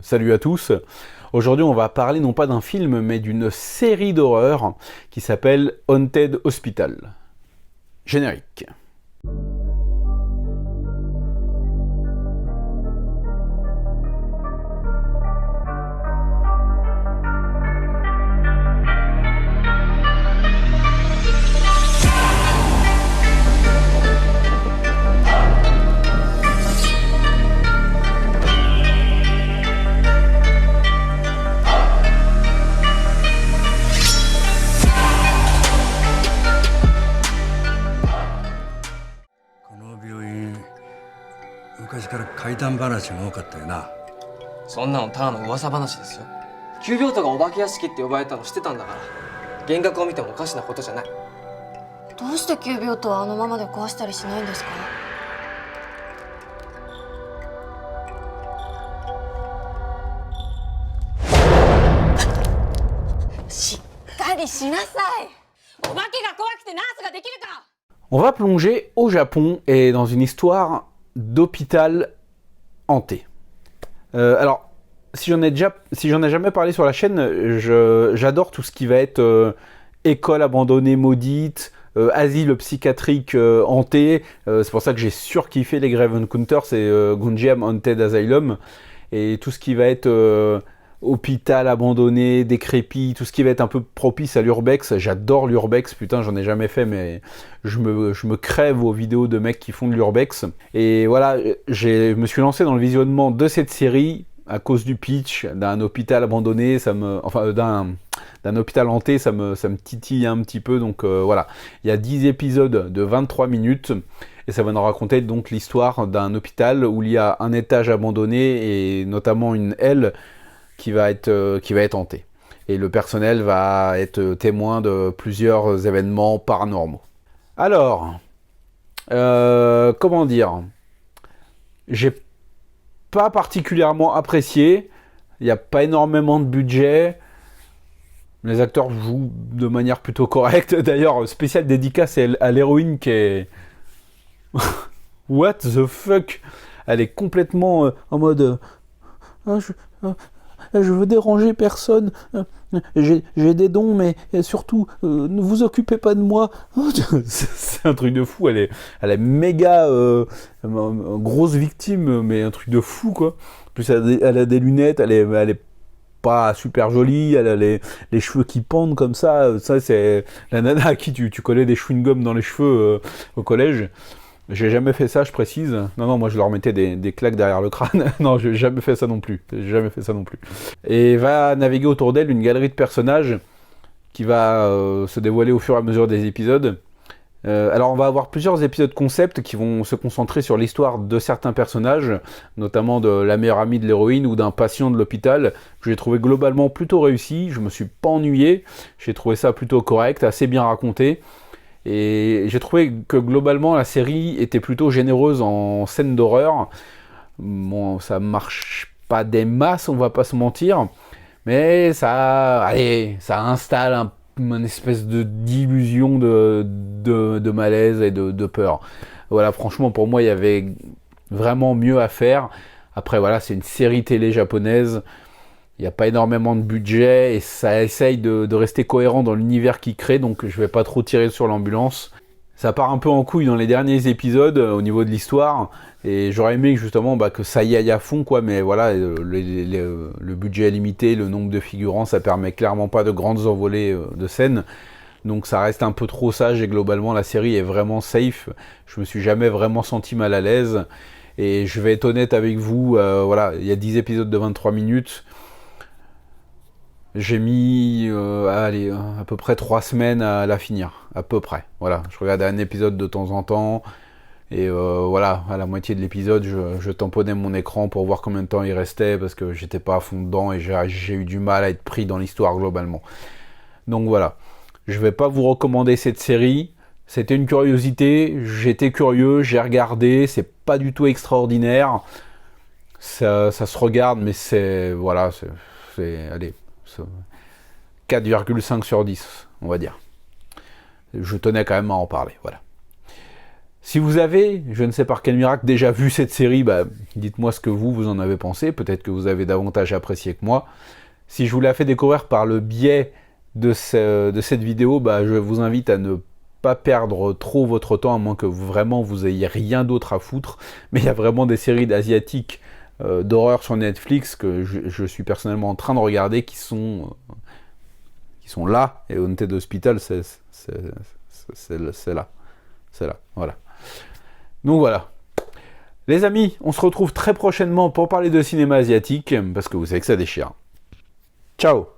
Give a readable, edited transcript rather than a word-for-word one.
Salut à tous. Aujourd'hui, on va parler non pas d'un film, mais d'une série d'horreur qui s'appelle Haunted Hospital. Générique.そんなのただの噂話ですよ。急病棟がお化け屋敷って呼ばれたの知ってたんだから、幻覚を見てもおかしなことじゃない。どうして急病棟はあのままで壊したりしないんですか？しっかりしなさい。お化けが怖くてナースができるか。On va plonger au Japon et dans une histoire d'hôpital hanté. Alors, si j'en ai jamais parlé sur la chaîne, j'adore tout ce qui va être école abandonnée maudite, asile psychiatrique hanté. C'est pour ça que j'ai surkiffé les Grave Encounters et Gunjiam Haunted Asylum. Et tout ce qui va être hôpital abandonné, décrépit, tout ce qui va être un peu propice à l'urbex. J'adore l'urbex, putain, j'en ai jamais fait, mais je me crève aux vidéos de mecs qui font de l'urbex. Et voilà, je me suis lancé dans le visionnement de cette série à cause du pitch d'un hôpital abandonné, d'un hôpital hanté, ça me titille un petit peu. Donc voilà, il y a 10 épisodes de 23 minutes. Et ça va nous raconter donc l'histoire d'un hôpital où il y a un étage abandonné et notamment une aile qui va être hanté. Et le personnel va être témoin de plusieurs événements paranormaux. Alors, comment dire, j'ai pas particulièrement apprécié. Il n'y a pas énormément de budget. Les acteurs jouent de manière plutôt correcte. D'ailleurs, spéciale dédicace à l'héroïne qui est... What the fuck? Elle est complètement en mode... je veux déranger personne, j'ai des dons, mais surtout, ne vous occupez pas de moi. C'est un truc de fou, elle est méga grosse victime, mais un truc de fou, quoi. En plus, elle a des lunettes, elle est pas super jolie, elle a les cheveux qui pendent comme ça. Ça, c'est la nana à qui tu collais des chewing-gums dans les cheveux au collège. J'ai jamais fait ça, je précise. Non, moi je leur mettais des claques derrière le crâne. Non, j'ai jamais fait ça non plus. Et va naviguer autour d'elle une galerie de personnages qui va se dévoiler au fur et à mesure des épisodes. Alors on va avoir plusieurs épisodes concept qui vont se concentrer sur l'histoire de certains personnages, notamment de la meilleure amie de l'héroïne ou d'un patient de l'hôpital, que j'ai trouvé globalement plutôt réussi. Je me suis pas ennuyé, j'ai trouvé ça plutôt correct, assez bien raconté. Et j'ai trouvé que globalement la série était plutôt généreuse en scènes d'horreur. Bon, ça marche pas des masses, on va pas se mentir, mais ça installe une espèce d'illusion de malaise et de peur. Voilà, franchement pour moi il y avait vraiment mieux à faire. Après voilà, c'est une série télé japonaise. Il n'y a pas énormément de budget et ça essaye de rester cohérent dans l'univers qu'il crée, donc je vais pas trop tirer sur l'ambulance. Ça part un peu en couille dans les derniers épisodes au niveau de l'histoire et j'aurais aimé justement que ça y aille à fond, quoi, mais voilà, le budget est limité, le nombre de figurants, ça permet clairement pas de grandes envolées de scènes. Donc ça reste un peu trop sage et globalement la série est vraiment safe. Je me suis jamais vraiment senti mal à l'aise et je vais être honnête avec vous, voilà, il y a 10 épisodes de 23 minutes. J'ai mis à peu près 3 semaines à la finir, à peu près. Voilà, je regardais un épisode de temps en temps, et voilà, à la moitié de l'épisode, je tamponnais mon écran pour voir combien de temps il restait, parce que j'étais pas à fond dedans, et j'ai eu du mal à être pris dans l'histoire globalement. Donc voilà, je vais pas vous recommander cette série, c'était une curiosité, j'étais curieux, j'ai regardé, c'est pas du tout extraordinaire, ça se regarde, mais allez... 4,5 sur 10, on va dire. Je tenais quand même à en parler, voilà. Si vous avez, je ne sais par quel miracle, déjà vu cette série, bah, dites-moi ce que vous en avez pensé. Peut-être que vous avez davantage apprécié que moi. Si je vous l'ai fait découvrir par le biais de cette vidéo, bah, je vous invite à ne pas perdre trop votre temps, à moins que vraiment vous ayez rien d'autre à foutre. Mais il y a vraiment des séries d'asiatiques d'horreur sur Netflix que je suis personnellement en train de regarder qui sont là. Et Haunted Hospital, c'est là. C'est là, voilà. Donc voilà. Les amis, on se retrouve très prochainement pour parler de cinéma asiatique, parce que vous savez que ça déchire. Ciao!